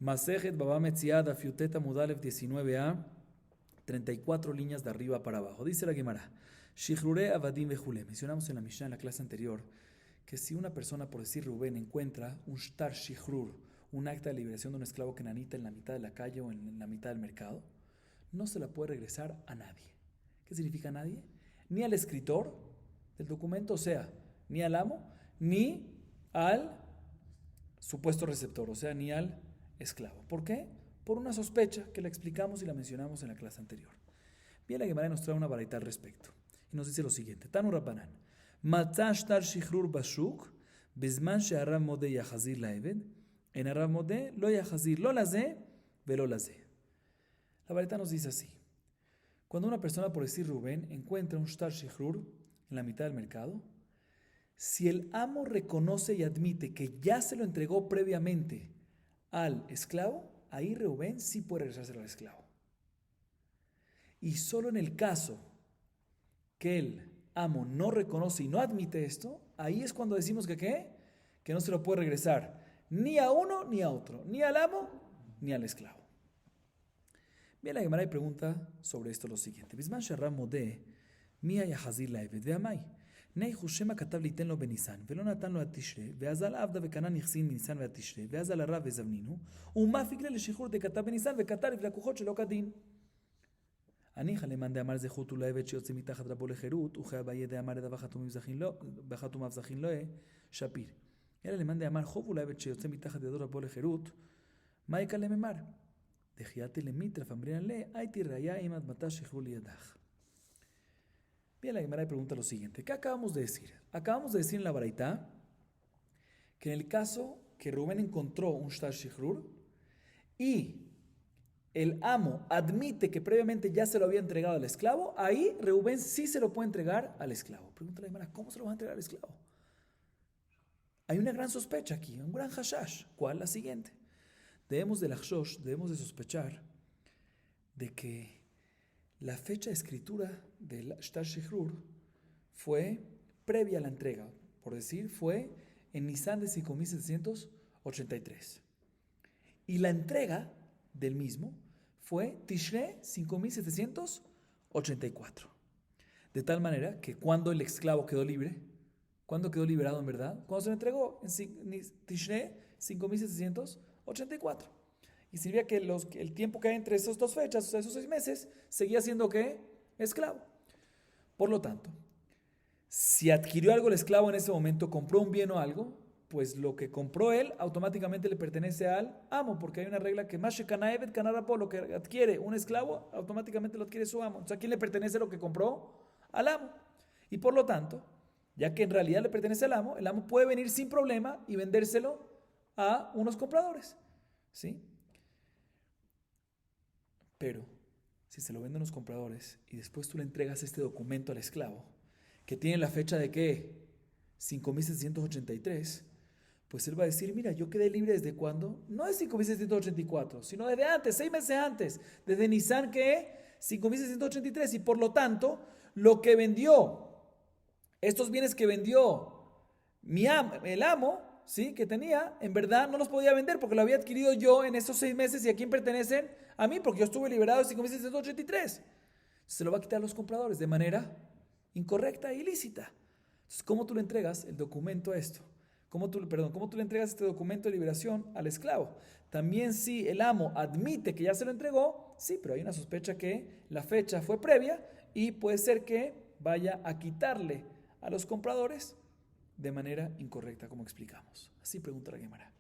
Masejet Baba Metziad Afiuteta Mudalev 19a, 34 líneas de arriba para abajo. Dice la Gemara, Shichrure Avadim Vejule. Mencionamos en la Mishnah en la clase anterior que si una persona, por decir Rubén, encuentra un shtar shichrur, un acta de liberación de un esclavo kenanita en la mitad de la calle o en la mitad del mercado, no se la puede regresar a nadie. ¿Qué significa nadie? Ni al escritor del documento, o sea, ni al amo, ni al supuesto receptor, o sea, ni al esclavo. ¿Por qué? Por una sospecha que la explicamos y la mencionamos en la clase anterior. Bien, la Gemara nos trae una baraita al respecto y nos dice lo siguiente: Tanu Rabbanan, Matzah shtar shichrur bashuk, bezman she'arav modeh yachazir laeved, en arav modeh lo yachazir lo lazeh velo lazeh. La baraita nos dice así: cuando una persona, por decir Rubén, encuentra un shtar shichrur en la mitad del mercado, si el amo reconoce y admite que ya se lo entregó previamente al esclavo, ahí Rubén sí puede regresárselo al esclavo. Y solo en el caso que el amo no reconoce y no admite esto, ahí es cuando decimos que ¿qué? Que no se lo puede regresar ni a uno ni a otro, ni al amo ni al esclavo. Bien, la Gemara pregunta sobre esto lo siguiente: Bisman sharram modeh, mia yahazir laeved ve'amai. Nei hushema katav liten lo benisan, velo natan lo atishre, ve'azal avda ve'kana nichsin benisan ve'atishre, ve'azal arav ve'zavninu, uma fikle leshichur de katav benisan ve'katar iflakuchot shelo kadin. הניחא למאן דאמר זכות הוא לעבד שיוצא מתחת רבו לחירות, וכאביי דאמר דאבה חתומיו זכין לו שפיר. אלא למאן דאמר חוב הוא לעבד שיוצא מתחת ידו רבו לחירות, מה יקל לממר? דחייתי למיטרף אמרינן לה, הייתי ראיה אם אדמתה שחררו לידך. Bien, la Gemara pregunta lo siguiente: ¿qué acabamos de decir? Acabamos de decir en la baraita que en el caso que Rubén encontró un shtar shichrur y el amo admite que previamente ya se lo había entregado al esclavo, ahí Reubén sí se lo puede entregar al esclavo. Pregunta la Gemara: ¿cómo se lo va a entregar al esclavo? Hay una gran sospecha aquí, un gran hashash. ¿Cuál? La siguiente: debemos de sospechar de que la fecha de escritura del shtar shichrur fue previa a la entrega, por decir, fue en Nisan de 5783. Y la entrega del mismo fue Tishre 5784. De tal manera que cuando el esclavo quedó libre, ¿cuándo quedó liberado en verdad? Cuando se le entregó en Tishre 5784. Y significa que el tiempo que hay entre esas dos fechas, o sea, esos 6 meses, seguía siendo ¿qué? Esclavo. Por lo tanto, si adquirió algo el esclavo en ese momento, compró un bien o algo, pues lo que compró él automáticamente le pertenece al amo, porque hay una regla que más shekanaevet kanarapo, lo que adquiere un esclavo, automáticamente lo adquiere su amo. Entonces, ¿a quién le pertenece lo que compró? Al amo. Y por lo tanto, ya que en realidad le pertenece al amo, el amo puede venir sin problema y vendérselo a unos compradores, ¿sí? Pero si se lo venden los compradores y después tú le entregas este documento al esclavo, que tiene la fecha de ¿qué? 5783, pues él va a decir: mira, yo quedé libre ¿desde cuándo? No es 5784, sino desde antes, 6 meses antes, desde Nisan que 5783, y por lo tanto, lo que vendió, estos bienes que vendió el amo, ¿sí? Que tenía, en verdad no los podía vender porque lo había adquirido yo en esos 6 meses. ¿Y a quién pertenecen? A mí, porque yo estuve liberado en 5783. Se lo va a quitar a los compradores de manera incorrecta e ilícita. Entonces, ¿cómo tú le entregas el documento a esto? ¿Cómo tú le entregas este documento de liberación al esclavo? También si el amo admite que ya se lo entregó, sí, pero hay una sospecha que la fecha fue previa y puede ser que vaya a quitarle a los compradores de manera incorrecta, como explicamos. Así pregunta la Gemara.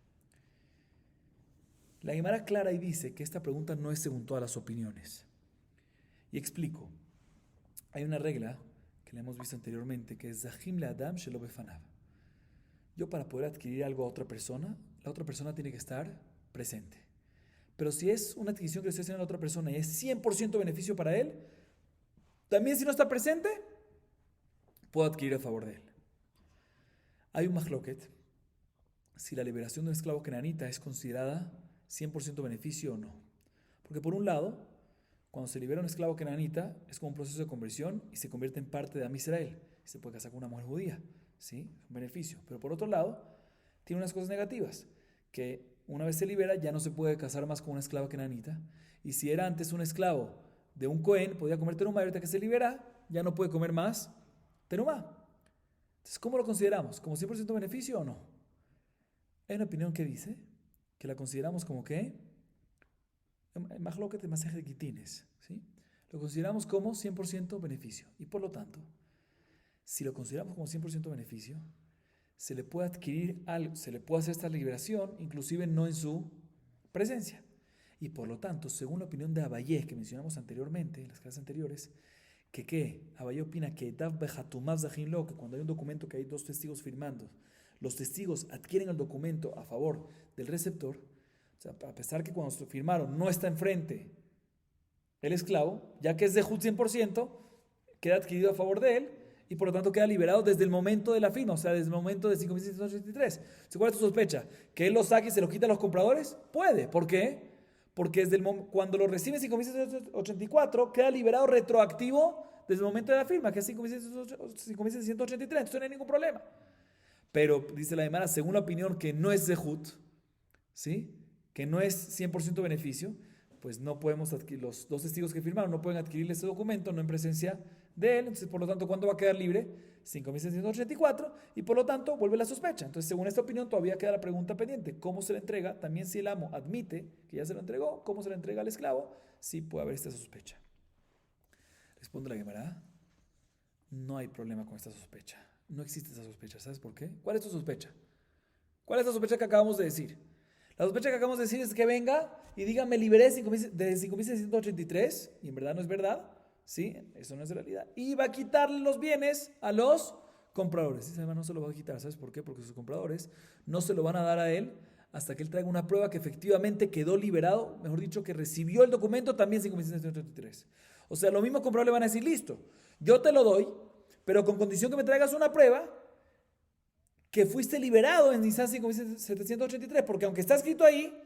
La Gemara aclara y dice que esta pregunta no es según todas las opiniones. Y explico. Hay una regla que la hemos visto anteriormente, que es Zahim le Adam shelo befanav. Yo, para poder adquirir algo a otra persona, la otra persona tiene que estar presente. Pero si es una adquisición que le estoy haciendo a la otra persona y es 100% beneficio para él, también si no está presente, puedo adquirir a favor de él. Hay un mahloket si la liberación de un esclavo kenanita es considerada 100% beneficio o no. Porque por un lado, cuando se libera un esclavo kenanita, es como un proceso de conversión y se convierte en parte de Am Israel. Se puede casar con una mujer judía, ¿sí? Es un beneficio. Pero por otro lado, tiene unas cosas negativas, que una vez se libera, ya no se puede casar más con una esclava kenanita. Y si era antes un esclavo de un Cohen, podía comer terumá, y ahorita que se libera, ya no puede comer más terumá. Entonces, ¿cómo lo consideramos? ¿Como 100% beneficio o no? Hay una opinión que dice que la consideramos como que, Mahloket Masej de Quitines, ¿sí? Lo consideramos como 100% beneficio. Y por lo tanto, si lo consideramos como 100% beneficio, se le puede adquirir algo, se le puede hacer esta liberación, inclusive no en su presencia. Y por lo tanto, según la opinión de Abayé, que mencionamos anteriormente, en las clases anteriores, que Abayé opina que Dav Bejatumaz Zajinlo, que cuando hay un documento que hay dos testigos firmando, los testigos adquieren el documento a favor del receptor, o sea, a pesar que cuando se firmaron no está enfrente el esclavo, ya que es de Jud 100%, queda adquirido a favor de él, y por lo tanto queda liberado desde el momento de la firma, o sea, desde el momento de 5.683. ¿Cuál es tu sospecha? ¿Que él lo saque y se lo quita a los compradores? Puede. ¿Por qué? Porque cuando lo recibe 5.684, queda liberado retroactivo desde el momento de la firma, que es 5.683, entonces no hay ningún problema. Pero, dice la Gemara, según la opinión que no es Zehut, ¿sí? Que no es 100% beneficio, pues no podemos adquirir, los dos testigos que firmaron no pueden adquirirle ese documento, no en presencia de él. Entonces, por lo tanto, ¿cuándo va a quedar libre? 5.684, y por lo tanto vuelve la sospecha. Entonces, según esta opinión, todavía queda la pregunta pendiente: ¿cómo se le entrega? También, si el amo admite que ya se lo entregó, ¿cómo se le entrega al esclavo? Sí puede haber esta sospecha. Responde la Gemara: no hay problema con esta sospecha. No existe esa sospecha. ¿Sabes por qué? ¿Cuál es tu sospecha? ¿Cuál es la sospecha que acabamos de decir? La sospecha que acabamos de decir es que venga y diga: me liberé de 5.683, y en verdad no es verdad, ¿sí? Eso no es realidad. Y va a quitarle los bienes a los compradores. Ese no se lo va a quitar. ¿Sabes por qué? Porque sus compradores no se lo van a dar a él hasta que él traiga una prueba que efectivamente quedó liberado, mejor dicho, que recibió el documento también 5.683. O sea, los mismos compradores le van a decir: listo, yo te lo doy, pero con condición que me traigas una prueba que fuiste liberado en Nisan 5.783, porque aunque está escrito ahí,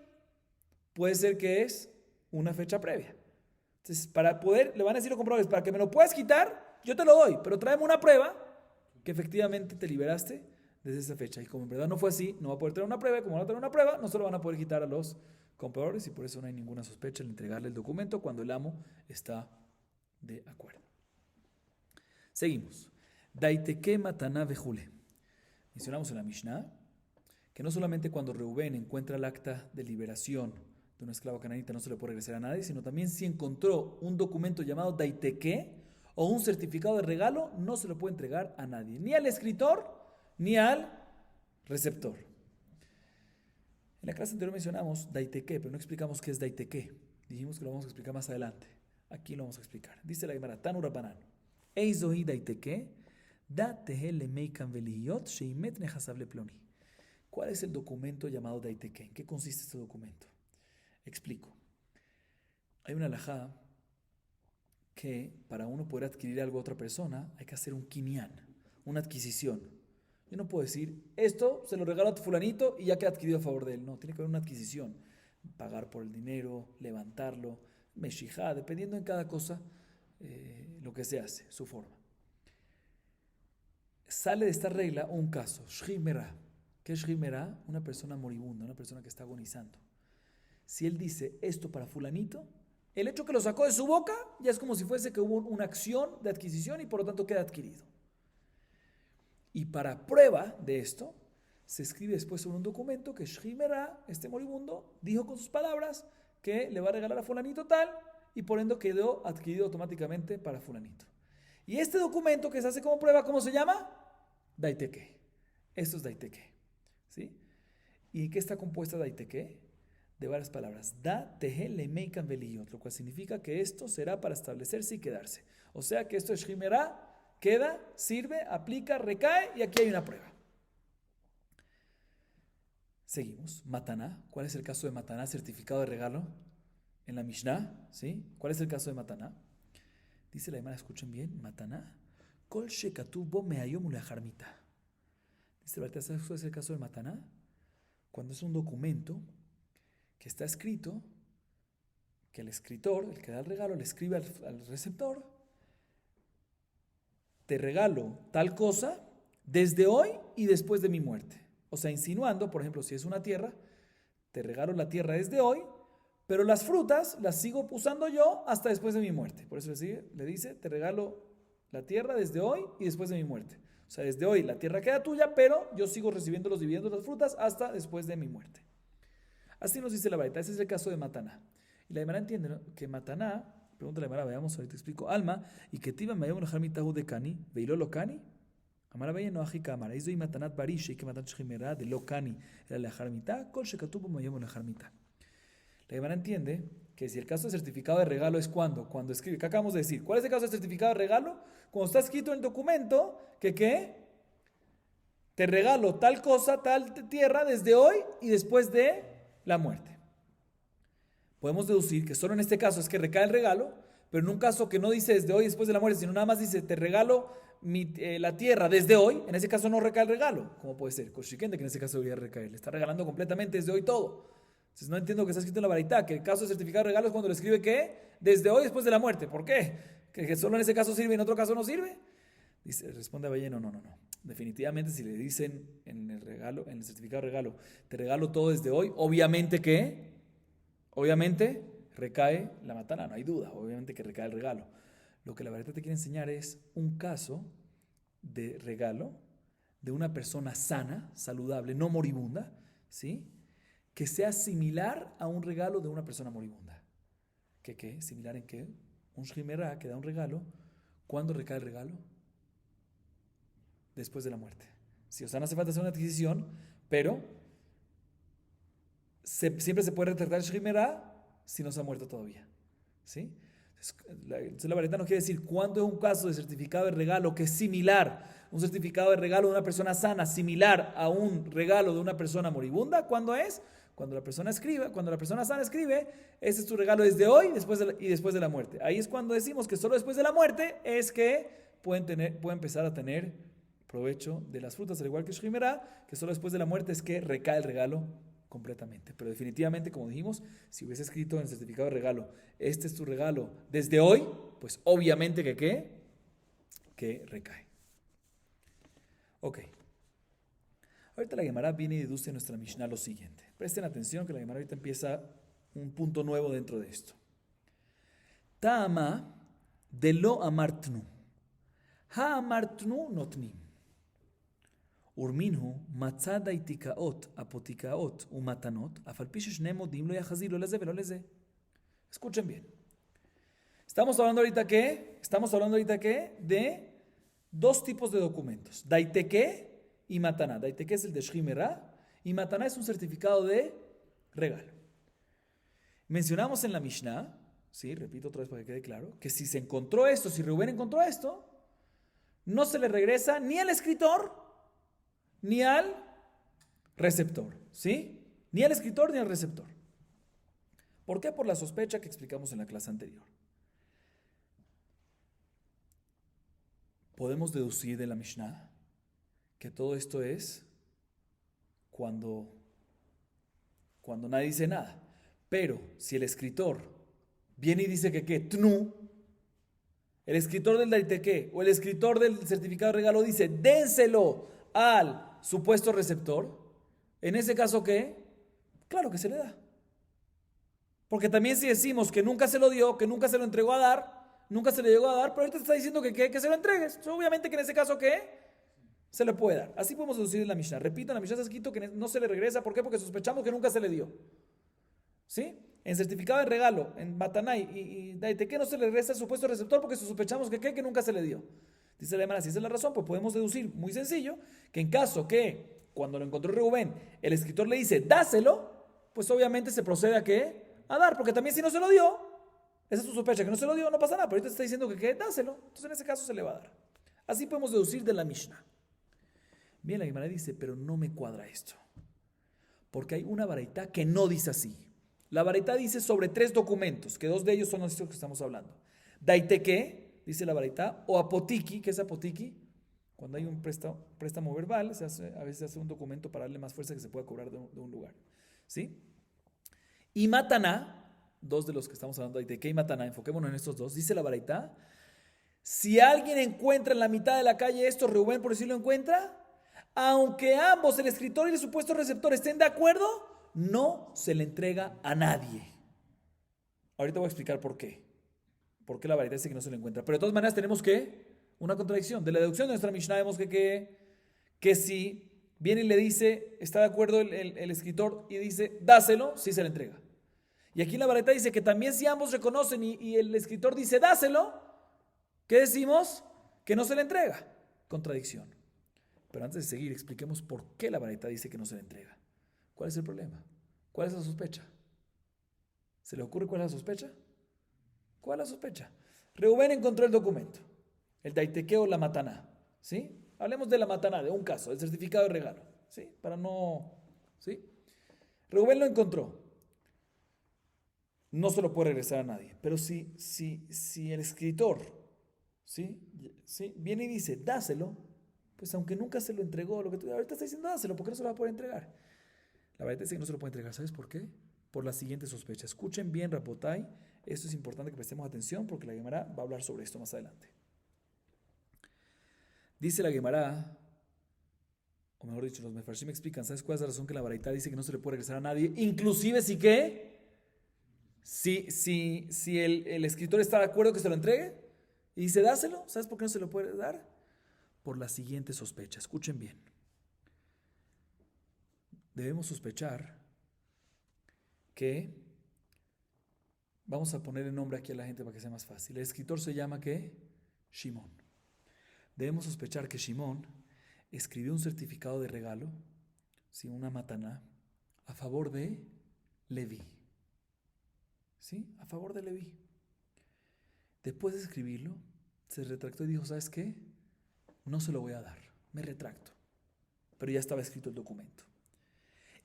puede ser que es una fecha previa. Entonces, para poder, le van a decir los compradores: para que me lo puedas quitar, yo te lo doy, pero tráeme una prueba que efectivamente te liberaste desde esa fecha. Y como en verdad no fue así, no va a poder traer una prueba, y como no va a traer una prueba, no se lo van a poder quitar a los compradores, y por eso no hay ninguna sospecha en entregarle el documento cuando el amo está de acuerdo. Seguimos. Daiteke matana vejule. Mencionamos en la Mishnah que no solamente cuando Reubén encuentra el acta de liberación de un esclavo cananita no se le puede regresar a nadie, sino también si encontró un documento llamado daiteke o un certificado de regalo, no se lo puede entregar a nadie, ni al escritor ni al receptor. En la clase anterior mencionamos daiteke, pero no explicamos qué es daiteke. Dijimos que lo vamos a explicar más adelante. Aquí lo vamos a explicar. Dice la Gemara: Tanu Rabbanan, Eizohi daiteke. ¿Cuál es el documento llamado daiteke? ¿En qué consiste este documento? Explico. Hay una halajá que para uno poder adquirir algo a otra persona hay que hacer un kinyan, una adquisición. Yo no puedo decir: esto se lo regalo a tu fulanito y ya queda adquirido a favor de él. No, tiene que haber una adquisición. Pagar por el dinero, levantarlo, meshijá, dependiendo en cada cosa lo que se hace, su forma. Sale de esta regla un caso, Shrimera. ¿Qué es Shrimera? Una persona moribunda, una persona que está agonizando. Si él dice: esto para fulanito, el hecho que lo sacó de su boca ya es como si fuese que hubo una acción de adquisición y por lo tanto queda adquirido. Y para prueba de esto, se escribe después sobre un documento que Shrimera, este moribundo, dijo con sus palabras que le va a regalar a fulanito tal, y por ende quedó adquirido automáticamente para fulanito. Y este documento que se hace como prueba, ¿cómo se llama? Daiteke. Esto es daiteke. ¿Sí? ¿Y qué está compuesta daiteke? De varias palabras. Da, tehe, lemeikan veliyot, lo cual significa que esto será para establecerse y quedarse. O sea que esto es shrimera, queda, sirve, aplica, recae, y aquí hay una prueba. Seguimos. Mataná. ¿Cuál es el caso de Mataná, certificado de regalo? En la Mishnah, ¿sí? ¿Cuál es el caso de Mataná? Dice la Gemara, escuchen bien: Mataná, kol shekatuv bo meayom uleacharmita. Dice la verdad, ¿sabes cuál es el caso de Mataná? Cuando es un documento que está escrito, que el escritor, el que da el regalo, le escribe al receptor: te regalo tal cosa desde hoy y después de mi muerte. O sea, insinuando, por ejemplo, si es una tierra, te regalo la tierra desde hoy, pero las frutas las sigo usando yo hasta después de mi muerte. Por eso le dice, te regalo la tierra desde hoy y después de mi muerte. O sea, desde hoy la tierra queda tuya, pero yo sigo recibiendo los dividendos de las frutas hasta después de mi muerte. Así nos dice la Baraita. Ese es el caso de Mataná. Y la Gemara entiende, ¿no?, que Mataná, pregunta la Gemara, veamos, ahorita explico, Alma, y que tiba me llaman mitahu de Cani, veilo lo Cani. Amara Baya no aji Kamara, hizo y Matanat Barish, y que Matanat Shimera de lo Cani, era la Jarmita, Kol Shekatubo me llaman la Jarmita. La Gemara entiende que si el caso de certificado de regalo es cuando escribe, ¿qué acabamos de decir? ¿Cuál es el caso de certificado de regalo? Cuando está escrito en el documento que ¿qué? Te regalo tal cosa, tal tierra desde hoy y después de la muerte. Podemos deducir que solo en este caso es que recae el regalo, pero en un caso que no dice desde hoy y después de la muerte, sino nada más dice te regalo la tierra desde hoy, en ese caso no recae el regalo. ¿Cómo puede ser? Koshikende, que en ese caso debería recaer. Le está regalando completamente desde hoy todo. Entonces no entiendo que está escrito en la Baraita, que el caso de certificado de regalo es cuando le escribe ¿qué? Desde hoy después de la muerte. ¿Por qué? ¿Que solo en ese caso sirve y en otro caso no sirve? Dice, responde Abaye, no. Definitivamente si le dicen en el regalo, en el certificado de regalo, te regalo todo desde hoy, obviamente ¿qué? Obviamente recae la matana, no hay duda, obviamente que recae el regalo. Lo que la Baraita te quiere enseñar es un caso de regalo de una persona sana, saludable, no moribunda, ¿sí?, que sea similar a un regalo de una persona moribunda. ¿Qué? ¿Similar en qué? Un shrimera que da un regalo. ¿Cuándo recae el regalo? Después de la muerte. Sí, o sea, no hace falta hacer una adquisición, pero siempre se puede retratar el shrimera si no se ha muerto todavía. ¿Sí? Entonces la Baraita no quiere decir cuándo es un caso de certificado de regalo que es similar, un certificado de regalo de una persona sana similar a un regalo de una persona moribunda. ¿Cuándo es? Cuando la persona sana escribe, ese es tu regalo desde hoy y después de la muerte. Ahí es cuando decimos que solo después de la muerte es que pueden empezar a tener provecho de las frutas, al igual que Shrimera, que solo después de la muerte es que recae el regalo completamente. Pero definitivamente, como dijimos, si hubiese escrito en el certificado de regalo, este es tu regalo desde hoy, pues obviamente que ¿qué? Que recae. Ok. Ahorita la Gemara viene y deduce en nuestra Mishnah lo siguiente. Presten atención que la Gemara ahorita empieza un punto nuevo dentro de esto. Ta'ama de lo amartnu. Ha amartnu notnim. Urminhu matzada itikaot apotikaot umatanot afalpish shnemodim lo yachazir lo leze velo leze. Escuchen bien. Estamos hablando ahorita ¿qué? De dos tipos de documentos. Daiteke y Mataná. Daiteke es el de Shrimera y Mataná es un certificado de regalo. Mencionamos en la Mishnah, sí, repito otra vez para que quede claro, que si se encontró esto, si Reuben encontró esto, no se le regresa ni al escritor ni al receptor, ¿sí? Ni al escritor ni al receptor. ¿Por qué? Por la sospecha que explicamos en la clase anterior. Podemos deducir de la Mishnah que todo esto es cuando nadie dice nada. Pero si el escritor viene y dice que Tnu, el escritor del Daiteke o el escritor del certificado de regalo dice, dénselo al supuesto receptor, en ese caso ¿qué? Claro que se le da. Porque también si decimos que nunca se lo dio, que nunca se lo entregó a dar, nunca se le llegó a dar, pero ahorita está diciendo que se lo entregues. Entonces, obviamente que en ese caso ¿qué? Se le puede dar. Así podemos deducir en la Mishnah. Repito, en la Mishnah está escrito que no se le regresa. ¿Por qué? Porque sospechamos que nunca se le dio. ¿Sí? En certificado de regalo, en Matanay y Daiteke no se le regresa al supuesto receptor porque sospechamos que nunca se le dio. Dice la hermana, si esa es la razón, pues podemos deducir, muy sencillo, que en caso que cuando lo encontró Reuben, el escritor le dice, dáselo, pues obviamente se procede a ¿qué? A dar, porque también si no se lo dio, esa es tu sospecha, que no se lo dio, no pasa nada, pero ahorita está diciendo que dáselo, entonces en ese caso se le va a dar. Así podemos deducir de la Mishnah. Bien, la Gemara dice, pero no me cuadra esto. Porque hay una baraita que no dice así. La baraita dice sobre 3 documentos, que 2 de ellos son los que estamos hablando. Daiteke, dice la baraita, o apotiki, ¿qué es apotiki? Cuando hay un préstamo verbal, a veces se hace un documento para darle más fuerza que se pueda cobrar de un lugar. ¿Sí? Y Mataná, 2 de los que estamos hablando, Daiteke y Mataná, enfoquémonos en estos 2, dice la baraita, si alguien encuentra en la mitad de la calle esto, Reuben por decirlo encuentra, aunque ambos, el escritor y el supuesto receptor, estén de acuerdo, no se le entrega a nadie. Ahorita voy a explicar por qué. ¿Por qué la variedad dice que no se le encuentra? Pero de todas maneras tenemos que una contradicción. De la deducción de nuestra Mishnah vemos que si viene y le dice, está de acuerdo el escritor y dice, dáselo, sí se le entrega. Y aquí la variedad dice que también si ambos reconocen y el escritor dice, dáselo, ¿qué decimos? Que no se le entrega. Contradicción. Pero antes de seguir, expliquemos por qué la variedad dice que no se le entrega. ¿Cuál es el problema? ¿Cuál es la sospecha? ¿Se le ocurre cuál es la sospecha? ¿Cuál es la sospecha? Reubén encontró el documento, el daitequeo, la mataná, ¿sí? Hablemos de la mataná, de un caso, el certificado de regalo, ¿sí? Para no, ¿sí? Reubén lo encontró. No se lo puede regresar a nadie. Pero si el escritor, ¿sí? Viene y dice, dáselo, pues aunque nunca se lo entregó, lo que tú ahorita estás diciendo, dáselo, ¿por qué no se lo va a poder entregar? La verdad es que no se lo puede entregar, ¿sabes por qué? Por la siguiente sospecha. Escuchen bien, Rabotai, esto es importante que prestemos atención porque la Gemara va a hablar sobre esto más adelante. Dice la Gemara, o mejor dicho, los Mefarshim explican, ¿sabes cuál es la razón que la Baraita dice que no se le puede regresar a nadie? Inclusive si qué, si el escritor está de acuerdo que se lo entregue y dice, dáselo, ¿sabes por qué no se lo puede dar? Por la siguiente sospecha. Escuchen bien. Debemos sospechar que, vamos a poner el nombre aquí a la gente para que sea más fácil. El escritor se llama ¿qué? Shimón. Debemos sospechar que Shimón escribió un certificado de regalo, ¿sí? Una mataná, a favor de Leví. ¿Sí? A favor de Leví. Después de escribirlo, se retractó y dijo, ¿sabes qué? No se lo voy a dar, me retracto. Pero ya estaba escrito el documento.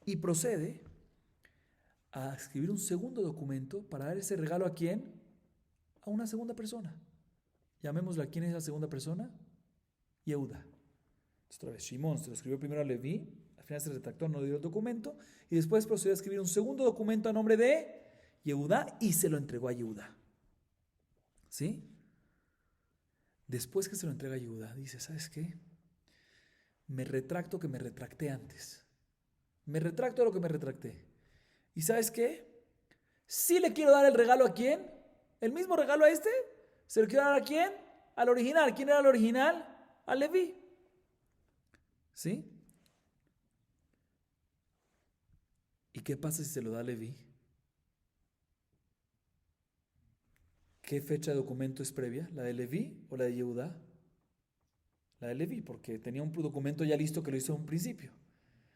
Y procede a escribir un segundo documento para dar ese regalo ¿a quién? A una segunda persona. Llamémosla, ¿quién es la segunda persona? Yehuda. Otra vez, Shimón se lo escribió primero a Leví, al final se retractó, no dio el documento, y después procedió a escribir un segundo documento a nombre de Yehuda y se lo entregó a Yehuda. ¿Sí? Después que se lo entrega a Yehuda, dice, ¿sabes qué? Me retracto que me retracté antes. Me retracto de lo que me retracté. ¿Y sabes qué? Sí le quiero dar el regalo a quién. El mismo regalo a este. ¿Se lo quiero dar a quién? Al original. ¿Quién era el original? A Leví. ¿Sí? ¿Y qué pasa si se lo da a Leví? ¿Qué fecha de documento es previa? ¿La de Leví o la de Yehuda? La de Leví, porque tenía un documento ya listo que lo hizo en un principio.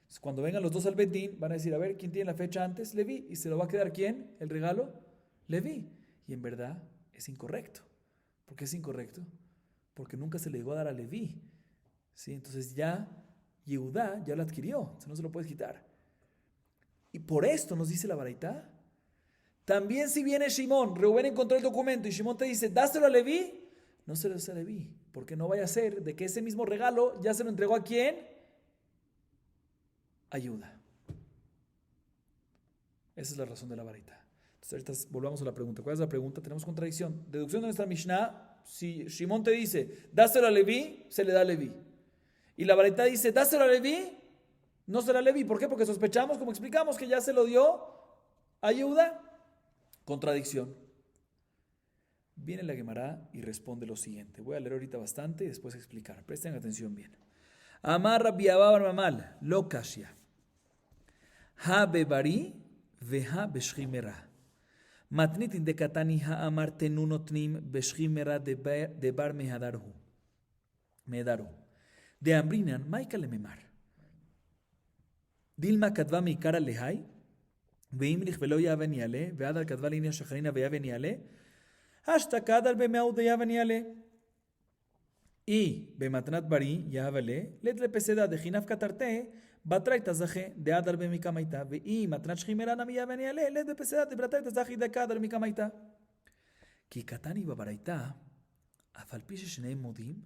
Entonces, cuando vengan los dos al Betín, van a decir, a ver, ¿quién tiene la fecha antes? Leví. ¿Y se lo va a quedar quién? ¿El regalo? Leví. Y en verdad es incorrecto. ¿Por qué es incorrecto? Porque nunca se le llegó a dar a Leví. ¿Sí? Entonces ya Yehuda ya lo adquirió. Entonces no se lo puedes quitar. Y por esto nos dice la Baraita. También si viene Shimón, Reubén encontró el documento y Shimón te dice, dáselo a Leví, no se lo des a Leví. Porque no vaya a ser de que ese mismo regalo ya se lo entregó a quién? Ayuda. Esa es la razón de la varita. Entonces, ahorita volvamos a la pregunta. ¿Cuál es la pregunta? Tenemos contradicción. Deducción de nuestra Mishnah. Si Shimón te dice, dáselo a Leví, se le da a Leví. Y la varita dice, dáselo a Leví, no se lo da a Leví. ¿Por qué? Porque sospechamos, como explicamos, que ya se lo dio a Yehuda. Contradicción. Viene la Gemara y responde lo siguiente. Voy a leer ahorita bastante y después explicar. Presten atención bien. Amar Rabbi Abba bar Mamal, lo kashya. Ha bebari veha beshchimera. Matnitin de katani ha amar tenunotnim beshchimera de bar medaru. De ambrinan maika lememar. Dilma kadva mikara lehai. Veimlich velo yaven yale. Veadar kadva linia shacharina veyaven yale. Hashtag bemeau de yaven yale. Y bematnat bari yavale letre peseda de jinaf katarte batraita zaje de adar bemikamaita ve y matnat shimera mi yavani ale letre peseda de batraita zaje de kadar mikamaita ki katani babaraita afalpish shneim modim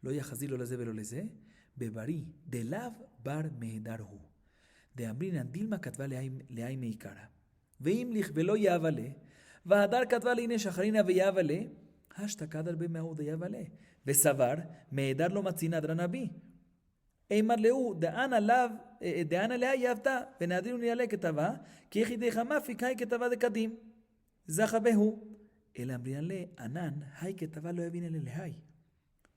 lo yachzilo leze velo leze bebari de lav bar medarhu de amrinan dilma katva leay meikara veim lich velo yavale va adar katva leine shacharina ve yavale hashtag adar bemeau de yavale וסבר, מהדר לא מצין אדרן אבי. Eimar leu, de ana lea yavta, venadir uniale que taba, que eji de jamafik hay que taba de kadim. Zahabehu, el ambrianle anan, hay que taba lo evin el hay.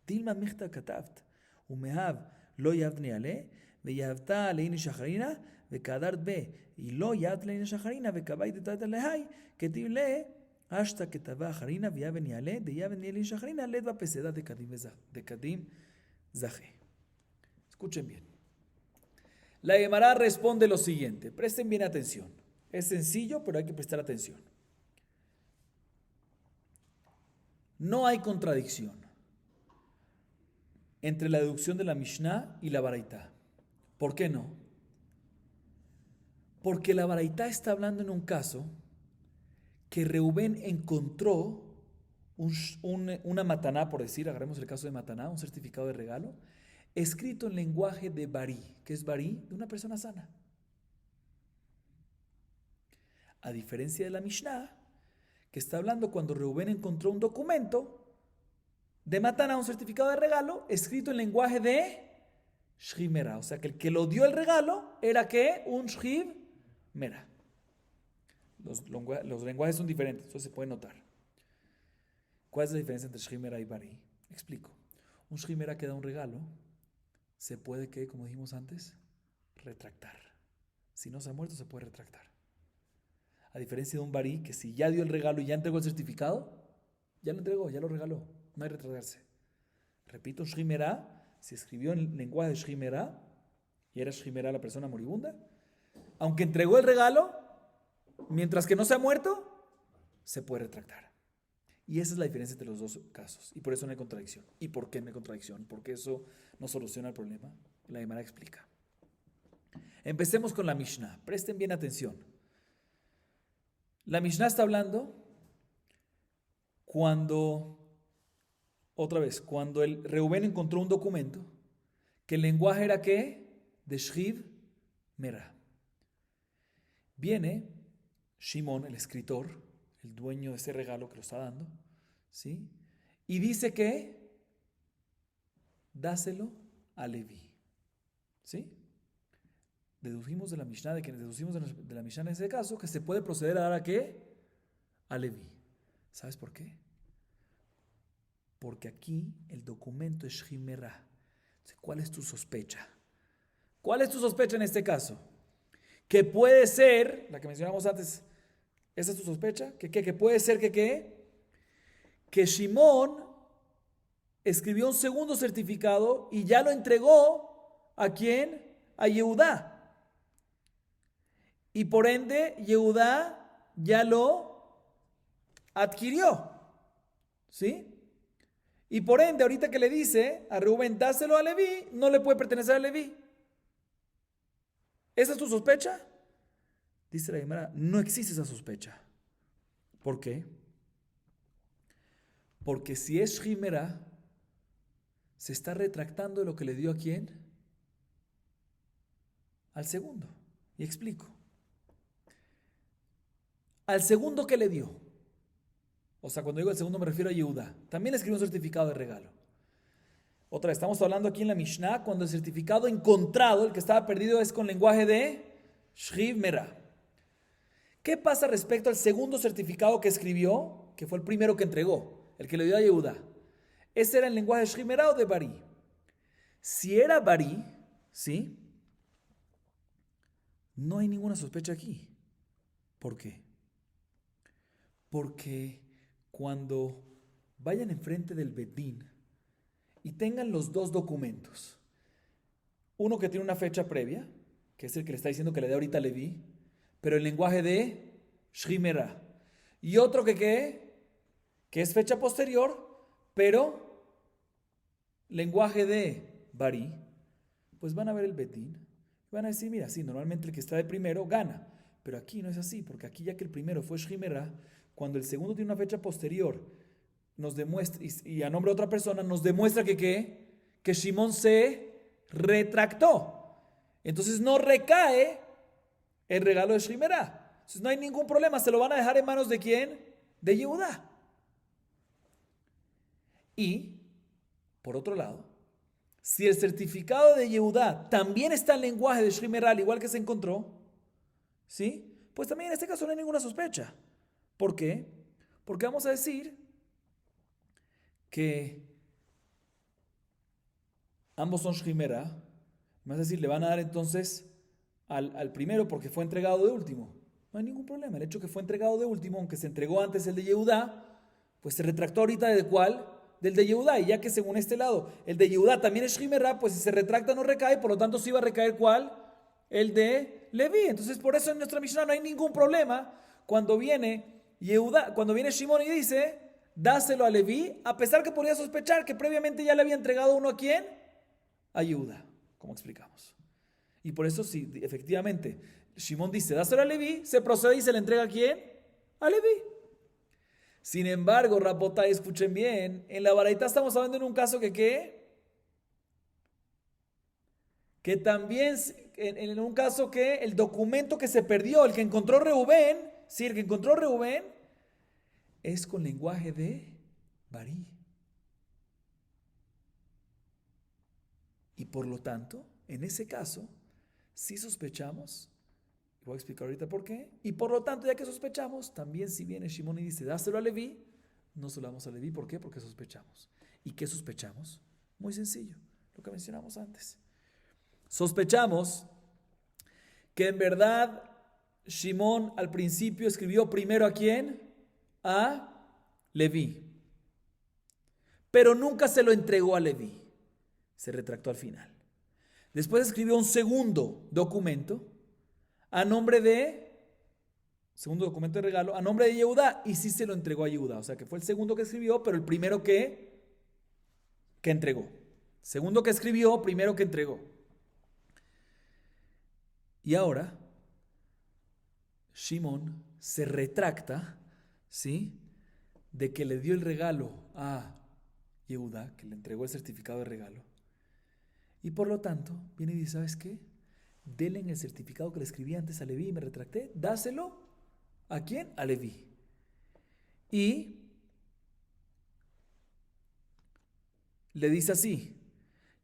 Dilma michta kataft, umehav lo yavni ale, ve yavta leini shacharina, ve kadart be, y lo yav leini shacharina, ve kabay de tata le hay, que tile, hasta que taba harina, ve yavni ale, de yavni leini shacharina, le va peseda de kadim zahe. Escuchen bien. La Gemara responde lo siguiente. Presten bien atención. Es sencillo, pero hay que prestar atención. No hay contradicción entre la deducción de la Mishnah y la Baraitá. ¿Por qué no? Porque la Baraitá está hablando en un caso que Reubén encontró una mataná, por decir, agarremos el caso de mataná, un certificado de regalo, escrito en lenguaje de Barí. ¿Qué es Barí? De una persona sana. A diferencia de la Mishnah, que está hablando cuando Reubén encontró un documento de mataná, un certificado de regalo, escrito en lenguaje de Shrimera. O sea, que el que lo dio el regalo era ¿qué? Un Shrimera. Los lenguajes son diferentes, eso se puede notar. ¿Cuál es la diferencia entre Shrimera y Barí? Explico. Un Shrimera que da un regalo se puede, que, como dijimos antes, retractar. Si no se ha muerto, se puede retractar. A diferencia de un Barí, que si ya dio el regalo y ya entregó el certificado, ya lo entregó, ya lo regaló. No hay que retractarse. Repito, Shrimera, si escribió en lenguaje de Shrimera, y era Shrimera la persona moribunda, aunque entregó el regalo, mientras que no se ha muerto, se puede retractar. Y esa es la diferencia entre los dos casos. Y por eso no hay contradicción. ¿Y por qué no hay contradicción? Porque eso no soluciona el problema. La Gemara explica. Empecemos con la Mishnah. Presten bien atención. La Mishnah está hablando cuando el Reubén encontró un documento que el lenguaje era ¿qué? De Shriv Mera. Viene Shimón, el escritor, el dueño de ese regalo que lo está dando, ¿sí? Y dice que dáselo a Leví, ¿sí? Deducimos de la Mishnah en ese caso que se puede proceder a dar a ¿qué? A Leví. ¿Sabes por qué? Porque aquí el documento es Shrimera. ¿Cuál es tu sospecha? ¿Cuál es tu sospecha en este caso? Que puede ser, la que mencionamos antes, ¿esa es tu sospecha? Que puede ser que Shimón escribió un segundo certificado y ya lo entregó ¿a quién? A Yehudá. Y por ende, Yehudá ya lo adquirió. ¿Sí? Y por ende, ahorita que le dice a Reubén, dáselo a Leví, no le puede pertenecer a Leví. ¿Esa es tu sospecha? Dice la Gemara, no existe esa sospecha. ¿Por qué? Porque si es Shrimera, se está retractando de lo que le dio a quién? Al segundo. Y explico. Al segundo que le dio. O sea, cuando digo el segundo me refiero a Yehudá. También le escribió un certificado de regalo. Otra vez, estamos hablando aquí en la Mishnah cuando el certificado encontrado, el que estaba perdido, es con lenguaje de Shriv Mera. ¿Qué pasa respecto al segundo certificado que escribió, que fue el primero que entregó, el que le dio a Yehudá? ¿Ese era el lenguaje de Shriv Mera o de Barí? Si era Barí, ¿sí? No hay ninguna sospecha aquí. ¿Por qué? Porque cuando vayan enfrente del Bedín y tengan los dos documentos, uno que tiene una fecha previa, que es el que le está diciendo que le dé ahorita a Leví, pero el lenguaje de Shrimera, y otro que es fecha posterior, pero lenguaje de Barí, pues van a ver el Bedín, y van a decir, mira, sí, normalmente el que está de primero gana, pero aquí no es así, porque aquí ya que el primero fue Shrimera, cuando el segundo tiene una fecha posterior, nos demuestra, y a nombre de otra persona, nos demuestra que Shimón se retractó. Entonces no recae el regalo de Shrimera. Entonces no hay ningún problema, se lo van a dejar en manos de ¿quién? De Yehudá. Y, por otro lado, Si el certificado de Yehudá también está en lenguaje de Shrimer al igual que se encontró, ¿sí? Pues también en este caso no hay ninguna sospecha. ¿Por qué? Porque vamos a decir que ambos son Shrimera. Vas a decir, le van a dar entonces al primero porque fue entregado de último. No hay ningún problema. El hecho que fue entregado de último, aunque se entregó antes el de Yehudá, pues se retractó ahorita ¿de cuál? Del de Yehudá. Y ya que según este lado, el de Yehudá también es Shrimera, pues si se retracta no recae, por lo tanto sí va a recaer ¿cuál? El de Leví. Entonces por eso en nuestra Mishnah no hay ningún problema cuando viene Yehudá, cuando viene Shimon y dice, dáselo a Leví, a pesar que podría sospechar que previamente ya le había entregado uno a quién? A Yehudá, como explicamos. Y por eso si efectivamente Shimon dice, dáselo a Leví, se procede y se le entrega a quién? A Leví. Sin embargo, Rapotay, escuchen bien, en la baraita estamos hablando en un caso que ¿qué? Que también, en un caso que el documento que se perdió, el que encontró Reubén, sí, el que encontró Reubén, es con lenguaje de Barí. Y por lo tanto, en ese caso, sí sospechamos, voy a explicar ahorita por qué, y por lo tanto, ya que sospechamos, también si viene Shimon y dice, dáselo a Leví, no se lo damos a Leví, ¿por qué? Porque sospechamos. ¿Y qué sospechamos? Muy sencillo, lo que mencionamos antes. Sospechamos que en verdad Shimon al principio escribió primero ¿a quién? A Leví. Pero nunca se lo entregó a Leví. Se retractó al final. Después escribió un segundo documento a nombre de, segundo documento de regalo, a nombre de Yehudá, y sí se lo entregó a Yehudá. O sea que fue el segundo que escribió, pero el primero que entregó. Segundo que escribió, primero que entregó. Y ahora, Shimon se retracta, ¿sí? De que le dio el regalo a Yehudá, que le entregó el certificado de regalo. Y por lo tanto, viene y dice, ¿sabes qué? Dele en el certificado que le escribí antes a Leví y me retracté, dáselo ¿a quién? A Leví. Y le dice así,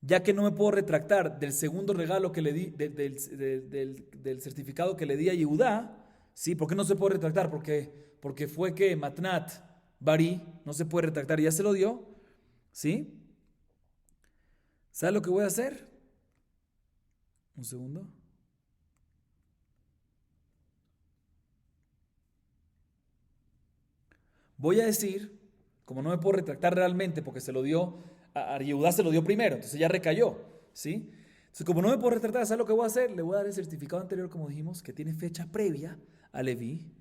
ya que no me puedo retractar del segundo regalo que le di, del certificado que le di a Yehudá, ¿sí? ¿Por qué no se puede retractar? Porque fue que Matnat Bari no se puede retractar y ya se lo dio, ¿sí? ¿Sabes lo que voy a hacer? Un segundo. Voy a decir, como no me puedo retractar realmente porque se lo dio, a Yehudá se lo dio primero, entonces ya recayó, ¿sí? Entonces como no me puedo retractar, ¿sabes lo que voy a hacer? Le voy a dar el certificado anterior, como dijimos, que tiene fecha previa a Leví,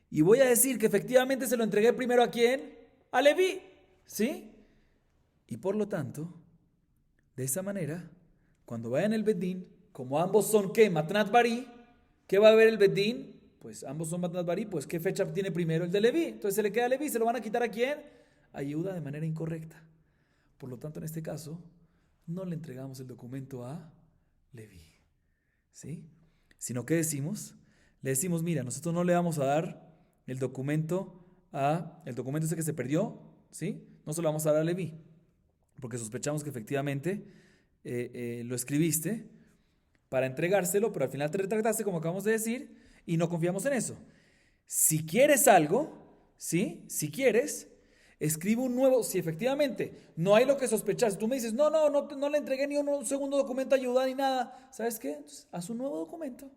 y voy a decir que efectivamente se lo entregué primero ¿a quién? A Leví, ¿sí? Y por lo tanto, de esa manera, cuando vayan el Bedín, como ambos son ¿qué? Matnat Bari, ¿qué va a ver el Bedín? Pues ambos son Matnat Bari, pues ¿qué fecha tiene primero? El de Leví. Entonces se le queda a Leví, ¿se lo van a quitar a quién? A Yehuda de manera incorrecta. Por lo tanto, en este caso, no le entregamos el documento a Leví. ¿Sí? Sino que decimos, le decimos, mira, nosotros no le vamos a dar el documento ese que se perdió, ¿sí? No se lo vamos a dar a Leví, porque sospechamos que efectivamente lo escribiste para entregárselo, pero al final te retractaste, como acabamos de decir, y no confiamos en eso. Si quieres algo, ¿sí? Si quieres, escribe un nuevo, si efectivamente no hay lo que sospechar, si tú me dices, no le entregué ni un segundo documento a Yehudá ni nada, ¿sabes qué? Entonces, haz un nuevo documento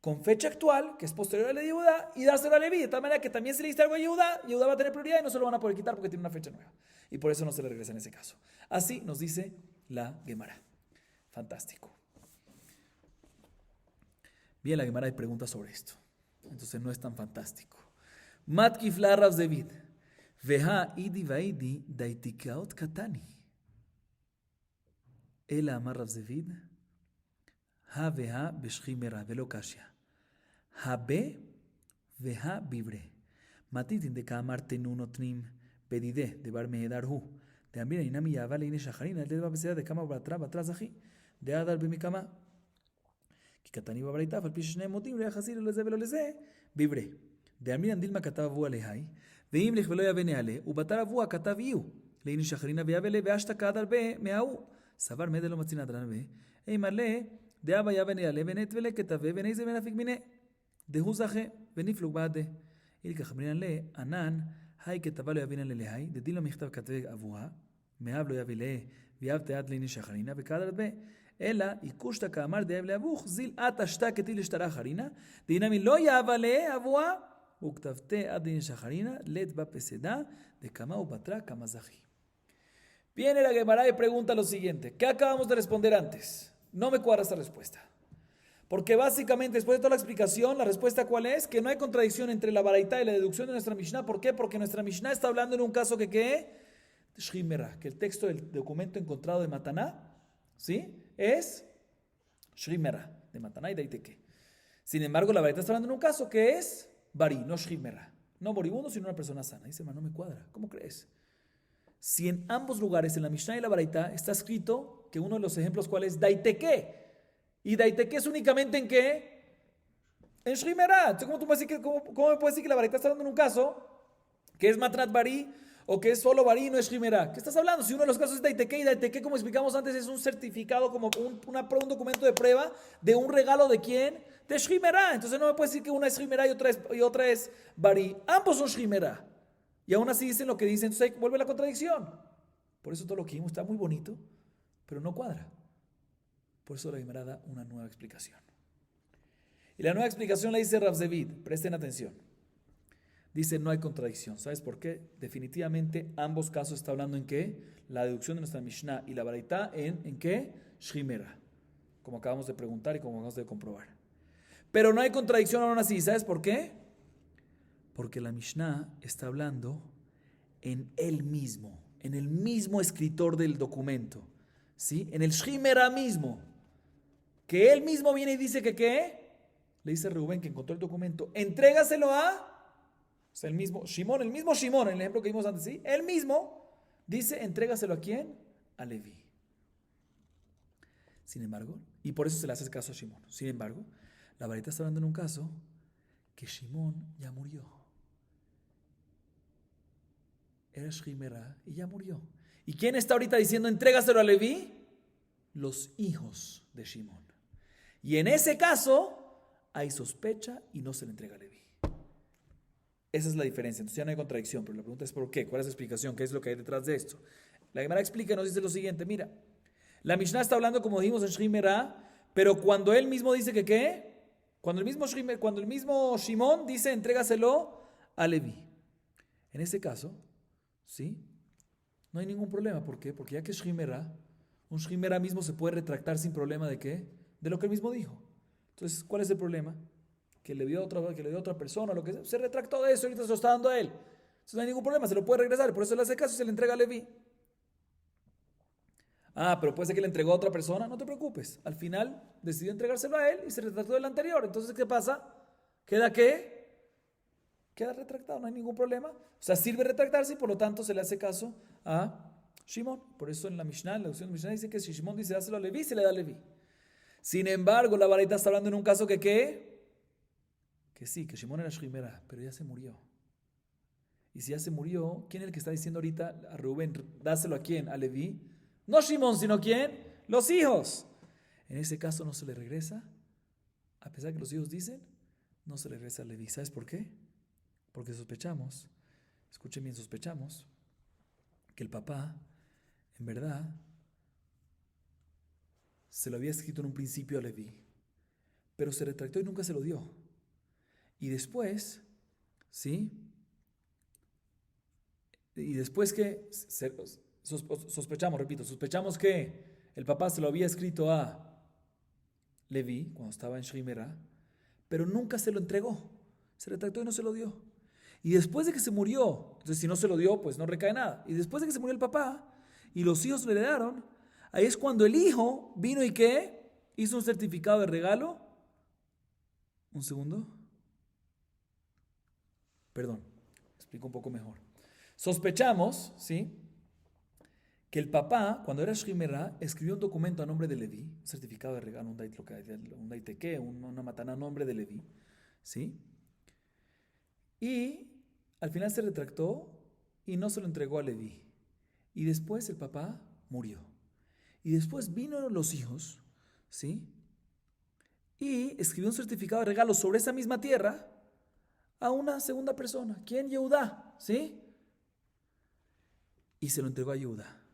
con fecha actual, que es posterior a la de Yehudá, y dárselo a Leví, de tal manera que también si le diste algo a Yehudá, Yehudá va a tener prioridad y no se lo van a poder quitar porque tiene una fecha nueva. Y por eso no se le regresa en ese caso. Así nos dice la Gemara. Fantástico. Bien, la Gemara hay preguntas sobre esto. Entonces no es tan fantástico. Matkifla Rav David. Veha idi vaidi daitikaot katani. Ela amar Rav David. Ha veha beshchimera velo kashya. Habe veha bibre. Matitin de kamar tenunotnim pedide de bar mehedarhu. De amira inami yava leine shacharina. El de babeseda de kama batraz aji. De adar bemikama. קטני בברייתא, על פי ששני מודים, לא יחסי לו לזה ולא לזה, ביברי. דאמרינן דילמה כתב אבוה להי, ואם לך ולא יבא נעלה, ובתר אבוה כתב איהו, להיני שחרינא ויבא לה, ואשתא כד הרבה מההוא. Sabar me de lo matzina tranbe. Ey marle, de aba ya venía le venet vele que tave venéis de venafik mine. De huzaje, veniflug bade. Y que jambrinan le, anan, hay que tabalo ya vienen le hay, de dilo michtav katve avuha, me hablo ya vile, viav teat lini shacharina, bekadrat be. Ela, y kushta kamar de hable avuj, zil atashta ketil estará harina, dinami lo ya vale avuha, uktavte ad lini shacharina, let va peseda, de kama ubatra kamazaji. Viene la Gemara y pregunta lo siguiente: ¿qué acabamos de responder antes? No me cuadra esta respuesta. Porque básicamente, después de toda la explicación, la respuesta ¿cuál es? Que no hay contradicción entre la baraita y la deducción de nuestra Mishnah. ¿Por qué? Porque nuestra Mishnah está hablando en un caso que ¿qué? Shrimera, que el texto del documento encontrado de Mataná, ¿sí? Es Shrimera, de Mataná y de Aiteke. Sin embargo, la baraita está hablando en un caso que es Bari, no Shrimera. No moribundo, sino una persona sana. Dice, hermano, no me cuadra. ¿Cómo crees? Si en ambos lugares, en la Mishnah y la baraita, está escrito que uno de los ejemplos ¿cuál es? Daiteke. ¿Y Daiteke es únicamente en qué? En Shrimera. Entonces, ¿cómo me puedes decir que la baraita está hablando en un caso que es Matrat Bari o que es solo Bari y no es Shrimera? ¿Qué estás hablando? Si uno de los casos es Daiteke, y Daiteke, como explicamos antes, es un certificado, como un documento de prueba de un regalo de quién? De Shrimera. Entonces no me puedes decir que una es Shrimera y otra es Bari. Ambos son Shrimera. Y aún así dicen lo que dicen, entonces ahí vuelve la contradicción. Por eso todo lo que vimos está muy bonito, pero no cuadra. Por eso la Gemara da una nueva explicación. Y la nueva explicación la dice Rav Zevid. Presten atención. Dice, no hay contradicción. ¿Sabes por qué? Definitivamente ambos casos está hablando en qué? La deducción de nuestra Mishnah y la Baraita en qué? Shrimera. Como acabamos de preguntar y como acabamos de comprobar. Pero no hay contradicción aún así. ¿Sabes por qué? Porque la Mishnah está hablando en él mismo, en el mismo escritor del documento. ¿Sí? En el Shrimera mismo. Que él mismo viene y dice que ¿qué? Le dice a Rubén que encontró el documento, entrégaselo a, o sea, el mismo Shimón, en el ejemplo que vimos antes, ¿sí? Él mismo dice, entrégaselo a ¿quién? A Leví. Sin embargo, y por eso se le hace caso a Shimón. Sin embargo, la Baraita está hablando en un caso que Shimón ya murió. Era Shrimera y ya murió. ¿Y quién está ahorita diciendo, entrégaselo a Leví? Los hijos de Shimón. Y en ese caso hay sospecha y no se le entrega a Leví. Esa es la diferencia. Entonces ya no hay contradicción, pero la pregunta es ¿por qué? ¿Cuál es la explicación? ¿Qué es lo que hay detrás de esto? La Gemara explica y nos dice lo siguiente. Mira, la Mishnah está hablando como dijimos en Shrimera, pero cuando él mismo dice que ¿qué? Cuando el mismo Shimón dice entrégaselo a Leví. En ese caso, ¿sí? No hay ningún problema. ¿Por qué? Porque ya que es Shrimera, un Shrimera mismo se puede retractar sin problema de ¿qué? De lo que él mismo dijo. Entonces, ¿cuál es el problema? Que le dio a otra persona, lo que sea, se retractó de eso, ahorita se lo está dando a él. Entonces no hay ningún problema, se lo puede regresar, por eso le hace caso y se le entrega a Leví. Pero puede ser que le entregó a otra persona, no te preocupes. Al final decidió entregárselo a él y se retractó del anterior. Entonces, ¿qué pasa? ¿Queda qué? Queda retractado, no hay ningún problema. O sea, sirve retractarse y por lo tanto se le hace caso a Shimón. Por eso en la Mishnah, en la opción de Mishnah dice que si Shimón dice dáselo a Leví, se le da a Leví. Sin embargo, la Baraita está hablando en un caso que ¿qué? Que sí, que Shimón era Shrimera, pero ya se murió. Y si ya se murió, ¿quién es el que está diciendo ahorita a Rubén, dáselo a quién? ¿A Leví? No Shimón, sino ¿quién? Los hijos. En ese caso no se le regresa, a pesar que los hijos dicen, no se le regresa a Leví. ¿Sabes por qué? Porque sospechamos, escuchen bien, sospechamos que el papá, en verdad, se lo había escrito en un principio a Leví, pero se retractó y nunca se lo dio. Y después, ¿sí? Y después que sospechamos que el papá se lo había escrito a Leví cuando estaba en Shrimera, pero nunca se lo entregó. Se retractó y no se lo dio. Y después de que se murió, entonces si no se lo dio, pues no recae nada. Y después de que se murió el papá y los hijos le heredaron, ahí es cuando el hijo vino y ¿qué? Hizo un certificado de regalo. Un segundo. Perdón, explico un poco mejor. Sospechamos, ¿sí? Que el papá, cuando era Shrimera, escribió un documento a nombre de Leví, un certificado de regalo, un daiteke, una mataná a nombre de Leví, ¿sí? Y al final se retractó y no se lo entregó a Leví. Y después el papá murió. Y después vino los hijos, ¿sí? Y escribió un certificado de regalo sobre esa misma tierra a una segunda persona. ¿Quién? Yehudá, ¿sí? Y se lo entregó a Yehudá.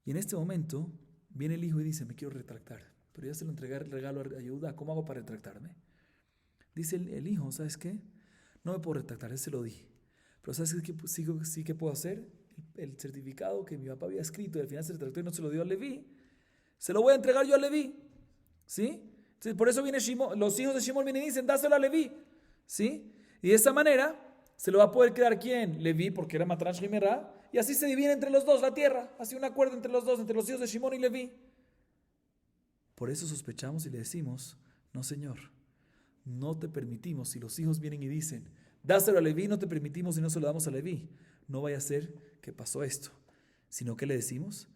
Y en este momento viene el hijo y dice, me quiero retractar. Pero ya se lo entregué el regalo a Yehudá. ¿Cómo hago para retractarme? Dice el hijo, ¿sabes qué? No me puedo retractar, ese lo di. Pero ¿sabes qué sí que puedo hacer? El certificado que mi papá había escrito y al final se retractó y no se lo dio a Leví, se lo voy a entregar yo a Leví. ¿Sí? Entonces, por eso viene Shimon, los hijos de Shimon vienen y dicen, dáselo a Leví. ¿Sí? Y de esta manera se lo va a poder quedar ¿quién? Leví, porque era Matan Shemerá. Y así se divide entre los dos la tierra. Así un acuerdo entre los dos, entre los hijos de Shimon y Leví. Por eso sospechamos y le decimos, no señor, no te permitimos. Si los hijos vienen y dicen, dáselo a Leví, no te permitimos y no se lo damos a Leví. No vaya a ser que pasó esto. Sino que le decimos,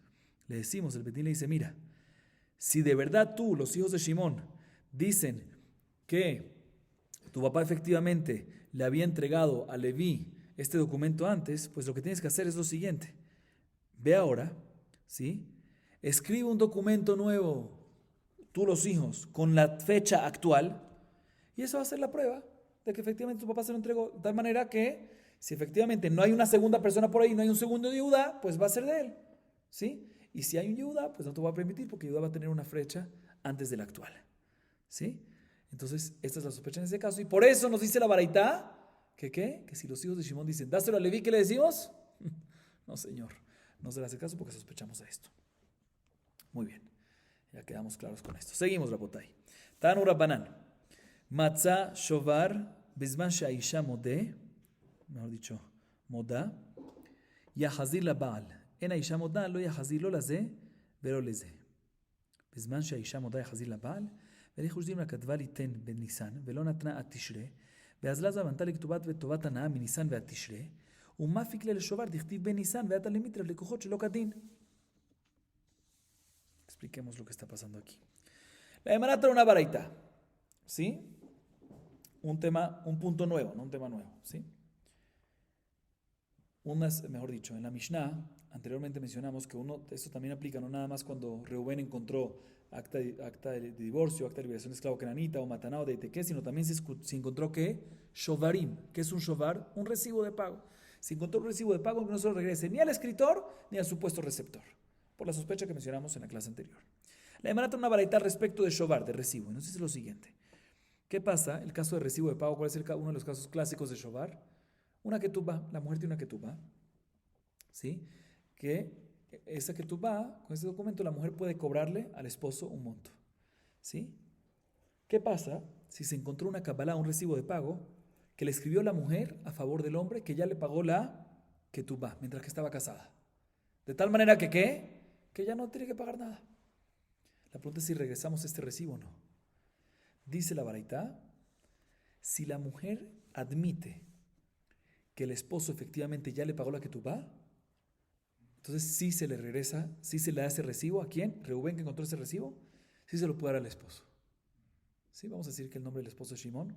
el Betín le dice, mira, si de verdad tú, los hijos de Shimón, dicen que tu papá efectivamente le había entregado a Leví este documento antes, pues lo que tienes que hacer es lo siguiente. Ve ahora, ¿sí? Escribe un documento nuevo, tú los hijos, con la fecha actual, y eso va a ser la prueba de que efectivamente tu papá se lo entregó, de tal manera que si efectivamente no hay una segunda persona por ahí, no hay un segundo Yehudá, pues va a ser de él, ¿sí? Y si hay un Yehudá, pues no te va a permitir porque Yehudá va a tener una fecha antes del actual, ¿sí? Entonces, esta es la sospecha en este caso. Y por eso nos dice la Baraitá, que ¿qué? Que si los hijos de Shimón dicen, dáselo a Leví, ¿qué le decimos? No, señor, no se le hace caso porque sospechamos a esto. Muy bien, ya quedamos claros con esto. Seguimos, Rabotay. Tanu Rabbanan. Matzah shovar bizman she'aisha modeh, mejor dicho, moda, yahazir la baal. En aisha moda lo yahazir lo laze, vero leze. בזמן שהאישה מודה יחזיר לבעל, ולך ושדים לכתבה ליתן בניסן, ולא נתנה עד תשרה, ואז לזה בנתה לכתובת וטובת הנאה מניסן ועד תשרה, ומפיק לה לשובר דכתיב בניסן ועד הלמיטרף לקוחות שלא כדין. Expliquemos lo que está pasando aquí. La Gemara trae una baraita, ¿sí? Un punto nuevo, no un tema nuevo, ¿sí? Mejor dicho, en la Mishnah, anteriormente mencionamos que esto también aplica no nada más cuando Reubén encontró acta de divorcio, acta de liberación de esclavo cananita o matanao de Itequé, sino también se encontró que shovarim, que es un shovar, un recibo de pago. Se encontró un recibo de pago que no se lo regrese ni al escritor ni al supuesto receptor, por la sospecha que mencionamos en la clase anterior. La Gemara trae una baraita respecto de shovar, de recibo, y nos dice lo siguiente. ¿Qué pasa? El caso de recibo de pago, ¿cuál es uno de los casos clásicos de shovar? Una ketubá, la mujer tiene una ketubá, ¿sí? Que esa ketubá, con ese documento, la mujer puede cobrarle al esposo un monto, ¿sí? ¿Qué pasa si se encontró una cabalá, un recibo de pago, que le escribió la mujer a favor del hombre que ya le pagó la ketubá mientras que estaba casada? De tal manera que, ¿qué? Que ya no tiene que pagar nada. La pregunta es si regresamos este recibo o no. Dice la baraitá, si la mujer admite que el esposo efectivamente ya le pagó la ketubá, entonces sí se le regresa, sí se le da ese recibo. ¿A quién? Reubén, que encontró ese recibo, sí se lo puede dar al esposo. ¿Sí? Vamos a decir que el nombre del esposo es Shimón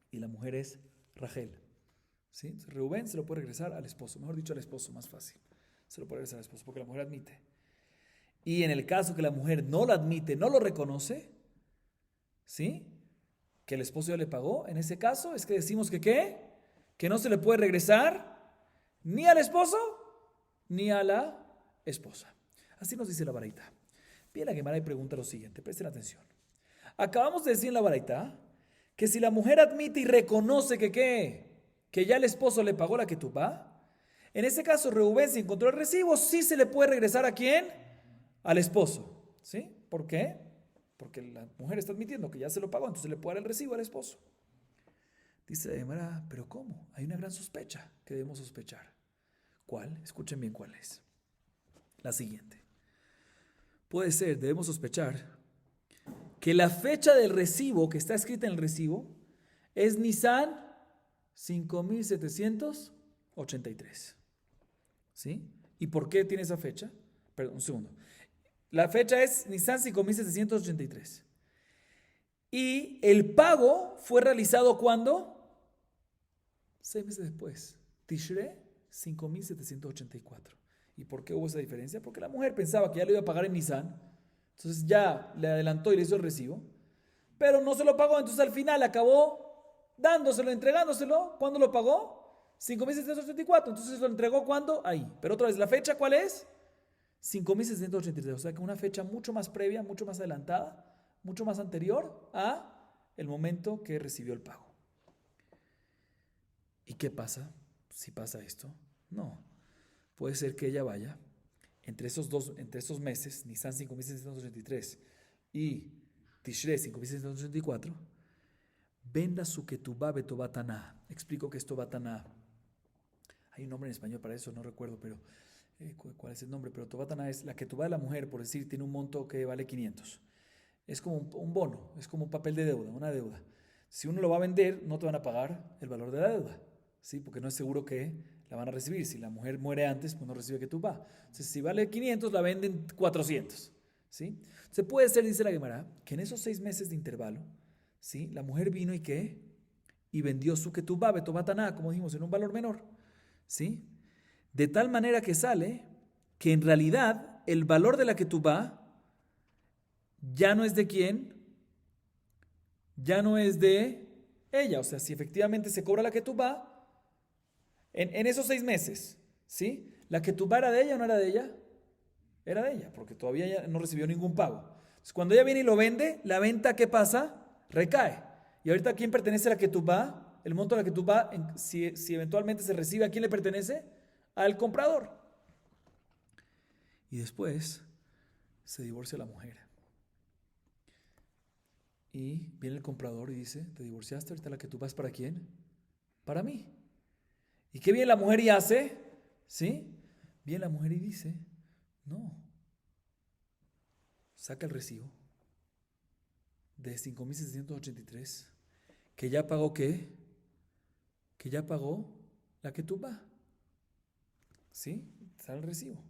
y la mujer es Rachel. ¿Sí? Entonces, Reubén se lo puede regresar al esposo, mejor dicho al esposo, más fácil. Se lo puede regresar al esposo porque la mujer admite. Y en el caso que la mujer no lo admite, no lo reconoce, ¿sí? Que el esposo ya le pagó, en ese caso es que decimos que ¿qué? Que no se le puede regresar ni al esposo ni a la esposa. Así nos dice la baraita. Viene la Gemara y pregunta lo siguiente, presten atención. Acabamos de decir en la baraita que si la mujer admite y reconoce que ¿qué? Que ya el esposo le pagó la ketubá, en ese caso Reubén, si encontró el recibo, sí se le puede regresar ¿a quién? Al esposo. ¿Sí? ¿Por qué? Porque la mujer está admitiendo que ya se lo pagó, entonces le puede dar el recibo al esposo. Dice la Gemara, ¿pero cómo? Hay una gran sospecha que debemos sospechar. ¿Cuál? Escuchen bien cuál es. La siguiente. Puede ser, debemos sospechar, que la fecha del recibo, que está escrita en el recibo, es Nisan 5783. ¿Sí? ¿Y por qué tiene esa fecha? Perdón, un segundo. La fecha es Nisan 5783. Y el pago fue realizado ¿cuándo? 6 meses después. Tishre 5784. ¿Y por qué hubo esa diferencia? Porque la mujer pensaba que ya lo iba a pagar en Nisan, entonces ya le adelantó y le hizo el recibo, pero no se lo pagó, entonces al final acabó dándoselo, entregándoselo. ¿Cuándo lo pagó? 5.784, entonces lo entregó ¿cuándo? Ahí. Pero otra vez, ¿la fecha cuál es? 5.783, o sea que una fecha mucho más previa, mucho más adelantada, mucho más anterior a el momento que recibió el pago. ¿Y qué pasa si pasa esto? No, puede ser que ella vaya entre esos meses, Nisan 5.783 y Tishrei 5.784, venda su ketubá betobatana. Explico que es tobatana. Hay un nombre en español para eso, no recuerdo, pero ¿cuál es el nombre? Pero tobatana es la ketubá de la mujer, por decir, tiene un monto que vale 500. Es como un bono, es como un papel de deuda, una deuda. Si uno lo va a vender, no te van a pagar el valor de la deuda, ¿sí? Porque no es seguro que la van a recibir. Si la mujer muere antes, pues no recibe ketubá. Entonces, si vale 500, la venden 400, ¿sí? Se puede ser, dice la Gemara, que en esos 6 meses de intervalo, ¿sí? La mujer vino y ¿qué? Y vendió su ketubá, betobatana, como dijimos, en un valor menor, ¿sí? De tal manera que sale que en realidad el valor de la ketubá ya no es de quién, ya no es de ella. O sea, si efectivamente se cobra la ketubá, en esos 6 meses, ¿sí? ¿La ketubá era de ella o no era de ella? Era de ella, porque todavía ella no recibió ningún pago. Entonces, cuando ella viene y lo vende, la venta, ¿qué pasa? Recae. Y ahorita, ¿a quién pertenece la ketubá? El monto de la ketubá, si eventualmente se recibe, ¿a quién le pertenece? Al comprador. Y después se divorcia la mujer. Y viene el comprador y dice, ¿te divorciaste? Ahorita la ketubá es ¿para quién? Para mí. ¿Y qué bien la mujer y hace? ¿Sí? Viene la mujer y dice, no. Saca el recibo de 5.783, que ya pagó ¿qué? Que ya pagó la ketubá. ¿Sí? Sale el recibo.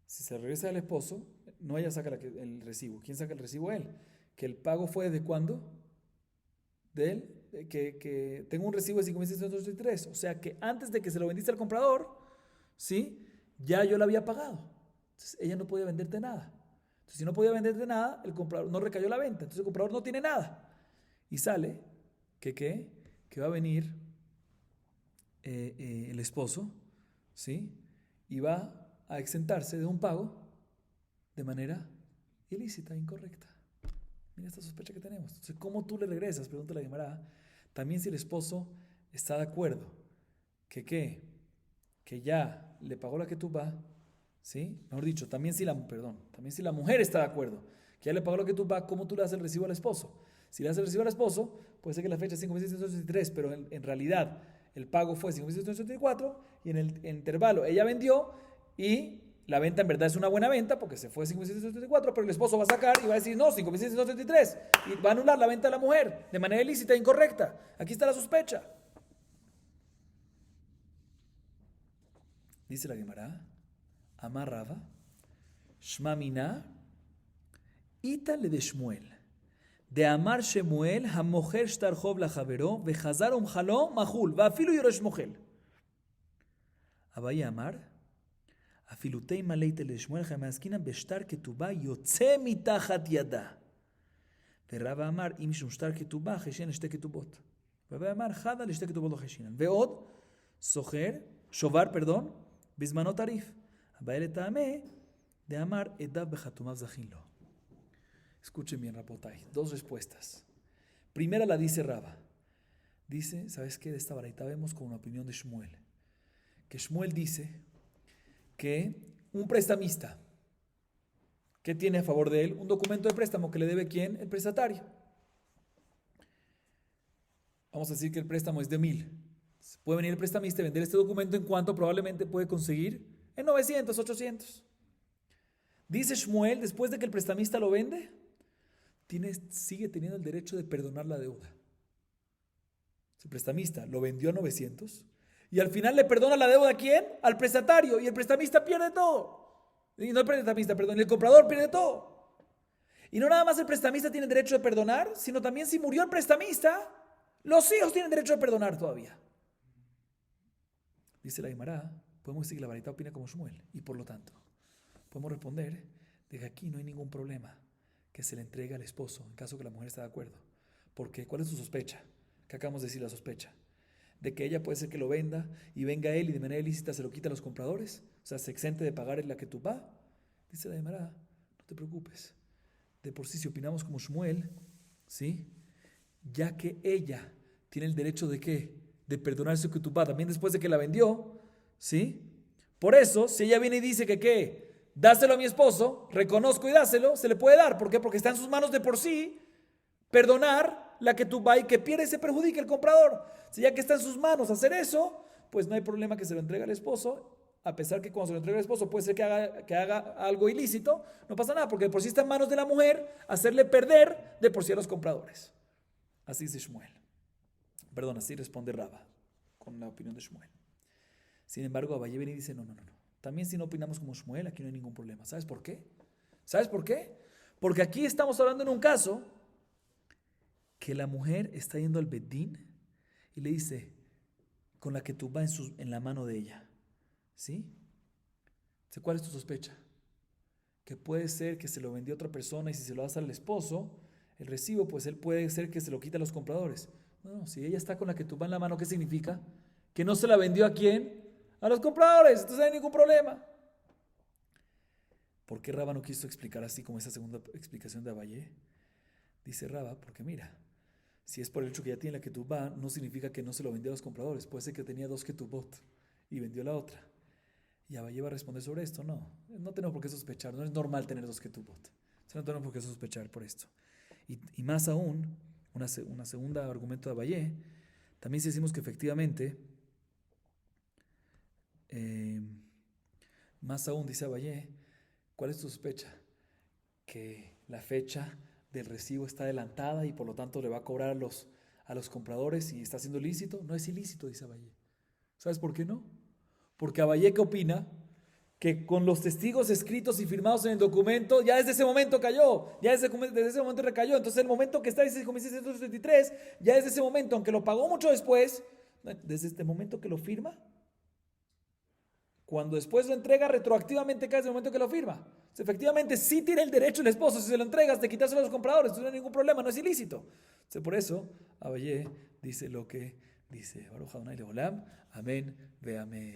Si se regresa al esposo, no ella saca el recibo. ¿Quién saca el recibo? Él. ¿Que el pago fue de cuándo? De él. Que tengo un recibo de 5.683. O sea que antes de que se lo vendiste al comprador, ¿sí? Ya yo lo había pagado. Entonces ella no podía venderte nada. Entonces si no podía venderte nada, el comprador no recayó la venta. Entonces el comprador no tiene nada. Y sale que va a venir el esposo, ¿sí? Y va a exentarse de un pago de manera ilícita, incorrecta. Mira esta sospecha que tenemos. Entonces, ¿cómo tú le regresas? Pregunta la Gemara. También si el esposo está de acuerdo que ya le pagó la ketubá, ¿sí? Mejor dicho, también si la mujer está de acuerdo que ya le pagó la ketubá, ¿cómo tú le das el recibo al esposo? Si le das el recibo al esposo, puede ser que la fecha es 5.683, pero en realidad el pago fue 5.684 y en el intervalo ella vendió y la venta en verdad es una buena venta porque se fue 5.684, pero el esposo va a sacar y va a decir no, 5.683 y va a anular la venta de la mujer de manera ilícita e incorrecta. Aquí está la sospecha. Dice la Gemara, Amar Rava, Shma Mina, Ita le de Shmuel. De Amar Shemuel, Hamocher Shtarchov la Javero, Vejazar Umjalo, Mahul, Vafilu Yorosh Mohel. Abaya Amar, Afilutei Maleite le Shmuel, Hamaskinan Beshtar Ketubá, Yotze Mitachat Yada. Verraba Amar, Imshum Shtar Ketubá, Heshen Shte Ketubot. Verraba Amar, Hada le Shte Ketubot lo Heshinan. Veod, Shovar, perdón, Bismanot Arif. Abaya le Taame, de Amar, Edab Bechatumav Zachinlo. Escuchen bien, Rabotai. 2 respuestas. Primera la dice Rava. Dice, ¿sabes qué? De esta baraita vemos con una opinión de Shmuel. Que Shmuel dice que un prestamista, ¿qué tiene a favor de él? Un documento de préstamo que le debe ¿quién? El prestatario. Vamos a decir que el préstamo es de 1,000. Puede venir el prestamista y vender este documento en cuanto probablemente puede conseguir en 900, 800. Dice Shmuel, después de que el prestamista lo vende, sigue teniendo el derecho de perdonar la deuda. El prestamista lo vendió a 900 y al final le perdona la deuda ¿a quién? Al prestatario, y el prestamista pierde todo. Y no el prestamista, perdón, el comprador pierde todo. Y no nada más el prestamista tiene el derecho de perdonar, sino también si murió el prestamista, los hijos tienen derecho de perdonar todavía. Dice la Gemara, podemos decir que la Baraita opina como Shmuel. Y por lo tanto, podemos responder de que aquí no hay ningún problema que se le entregue al esposo en caso que la mujer esté de acuerdo. Porque, ¿cuál es su sospecha? ¿Qué acabamos de decir la sospecha? De que ella puede ser que lo venda y venga él y de manera ilícita se lo quita a los compradores. O sea, se exente de pagar la que tú va. Dice la Gemara, no te preocupes. De por sí, si opinamos como Shmuel, ¿sí? Ya que ella tiene el derecho de ¿qué? De perdonar su ketubá también después de que la vendió, ¿sí? Por eso, si ella viene y dice que ¿qué? Dáselo a mi esposo, reconozco y dáselo, se le puede dar. ¿Por qué? Porque está en sus manos de por sí perdonar la ketubá y que pierde y se perjudique el comprador. Si ya que está en sus manos hacer eso, pues no hay problema que se lo entregue al esposo. A pesar que cuando se lo entregue al esposo puede ser que haga algo ilícito, no pasa nada, porque de por sí está en manos de la mujer hacerle perder de por sí a los compradores. Así dice Shmuel. Perdón, así responde Raba, con la opinión de Shmuel. Sin embargo, Abaye viene y dice, no. También si no opinamos como Shmuel, aquí no hay ningún problema. ¿Sabes por qué? ¿Sabes por qué? Porque aquí estamos hablando en un caso que la mujer está yendo al bedín y le dice, con la que tú vas en la mano de ella. ¿Sí? ¿Cuál es tu sospecha? Que puede ser que se lo vendió a otra persona y si se lo das al esposo, el recibo, pues él puede ser que se lo quite a los compradores. No, si ella está con la que tú vas en la mano, ¿qué significa? Que no se la vendió ¿a quién? A los compradores, entonces no hay ningún problema. ¿Por qué Raba no quiso explicar así como esa segunda explicación de Abaye? Dice Raba, porque mira, si es por el hecho que ya tiene la ketubá, no significa que no se lo vendió a los compradores. Puede ser que tenía 2 ketubot y vendió la otra. Y Abaye va a responder sobre esto. No tenemos por qué sospechar. No es normal tener 2 ketubot. No tenemos por qué sospechar por esto. Y más aún, una segunda argumento de Abaye, también si decimos que efectivamente, más aún dice Abaye, ¿cuál es tu sospecha? Que la fecha del recibo está adelantada y por lo tanto le va a cobrar a los compradores y está siendo ilícito. No es ilícito, dice Abaye. ¿Sabes por qué no? Porque Abaye, ¿qué opina? Que con los testigos escritos y firmados en el documento, ya desde ese momento cayó, ya desde ese momento recayó. Entonces el momento que está dice 1633, ya desde ese momento, aunque lo pagó mucho después, desde este momento que lo firma, cuando después lo entrega retroactivamente cae desde el momento que lo firma. Entonces, efectivamente sí tiene el derecho el esposo, si se lo entregas, de quitárselo a los compradores, entonces no hay ningún problema, no es ilícito. Entonces, por eso Abaye dice lo que dice Baruch Adonai Leolam, amén ve amén.